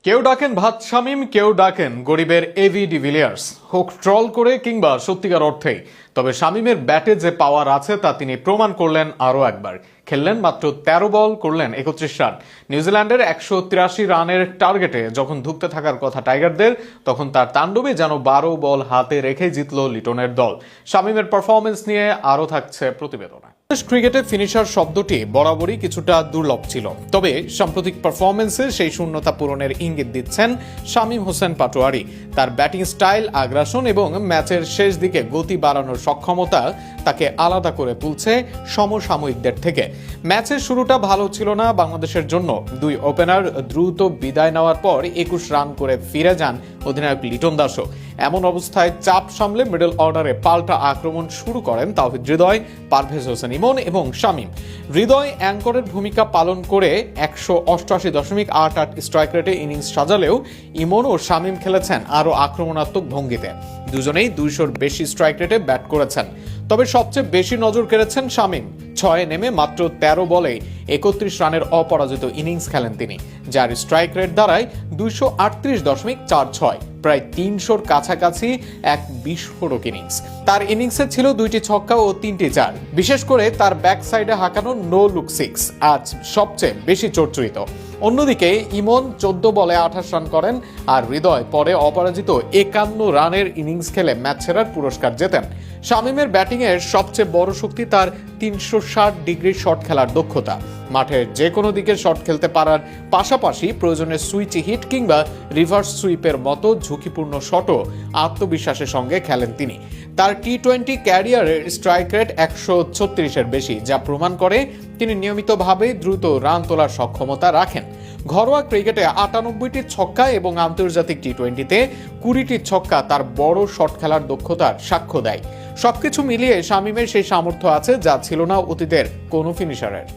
কেউ ডাকেন ভাত শামীম, কেউ ডাকেন গরিবের এভি ডিভিলিয়ার্স। হোক ট্রল করে কিংবা সত্যিকার অর্থেই, তবে শামীমের ব্যাটে যে পাওয়ার আছে তা তিনি প্রমাণ করলেন আরও একবার। খেললেন মাত্র 13 বল, করলেন 31 রান। নিউজিল্যান্ডের 183 রানের টার্গেটে যখন ধুঁকতে থাকার কথা টাইগারদের, তখন তার তাণ্ডবে যেন 12 বল হাতে রেখে জিতল লিটনের দল। শামীমের পারফরমেন্স নিয়ে আরও থাকছে প্রতিবেদনে। ক্রিকেটে ফিনিশার শব্দটি বরাবরই কিছুটা দুর্লভ ছিল, তবে সাম্প্রতিক পারফরমেন্সে সেই শূন্যতা পূরণের ইঙ্গিত দিচ্ছেন শামীম হোসেন পাটোয়ারি। তার ব্যাটিং স্টাইল, আগ্রাসন এবং ম্যাচের শেষ দিকে গতি বাড়ানোর সক্ষমতা তাকে আলাদা করে তুলছে সমসাময়িকদের থেকে। ম্যাচের শুরুটা ভালো ছিল না বাংলাদেশের জন্য। দুই ওপেনার দ্রুত বিদায় নেওয়ার পর 21 রান করে ফিরে যান অধিনায়ক লিটন দাসও। এমন অবস্থায় চাপ সামলে মিডল অর্ডারে পাল্টা আক্রমণ শুরু করেন তাওহিদ হৃদয়, পারভেজ হোসেন ইমন এবং শামীম। হৃদয় অ্যাঙ্করের ভূমিকা পালন করে 188.88 স্ট্রাইক রেটে ইনিংস সাজালেও ইমন ও শামীম খেলেছেন আরও আক্রমণাত্মক ভঙ্গিতে। দুজনেই 200-র বেশি স্ট্রাইক রেটে ব্যাট করেছেন, তবে সবচেয়ে বেশি নজর কেড়েছেন শামীম। 6 নেমে মাত্র 13 বলে 31 রানের অপরাজিত ইনিংস খেলেন তিনি, যার স্ট্রাইক রেট দাঁড়ায় 238.46, প্রায় 300-র কাছাকাছি এক বিস্ফোরক ইনিংস। তার ইনিংসে ছিল 2টি ছক্কা ও 3টি চার। বিশেষ করে তার ব্যাক সাইডে হাঁকানো নো লুক 6 আজ সবচেয়ে বেশি চর্চিত। অন্যদিকে ইমন 14 বলে 28 রান করেন, আর হৃদয় পরে অপরাজিত 51 রানের ইনিংস খেলে ম্যাচ সেরার পুরস্কার জেতেন। শামীমের ব্যাটিংয়ের সবচেয়ে বড় শক্তি তার 360 ডিগ্রি শট খেলার দক্ষতা। মাঠের যে কোনো দিকে শট খেলতে পারার পাশাপাশি প্রয়োজনে সুইচ হিট কিংবা রিভার্স সুইপের মতো ঝুঁকিপূর্ণ শটও আত্মবিশ্বাসের সঙ্গে খেলেন তিনি। তার টি-20 ক্যারিয়ারের স্ট্রাইক রেট 136-এর বেশি, যা প্রমাণ করে তিনি নিয়মিতভাবে দ্রুত রান তোলার সক্ষমতা রাখেন। ঘরোয়া ক্রিকেটে 98টি ছক্কা এবং আন্তর্জাতিক টি-20তে 20টি ছক্কা তার বড় শট খেলার দক্ষতার সাক্ষ্য দেয়। সবকিছু মিলিয়ে শামীমের সেই সামর্থ্য আছে যা ছিল না অতীতের কোনো ফিনিশারের।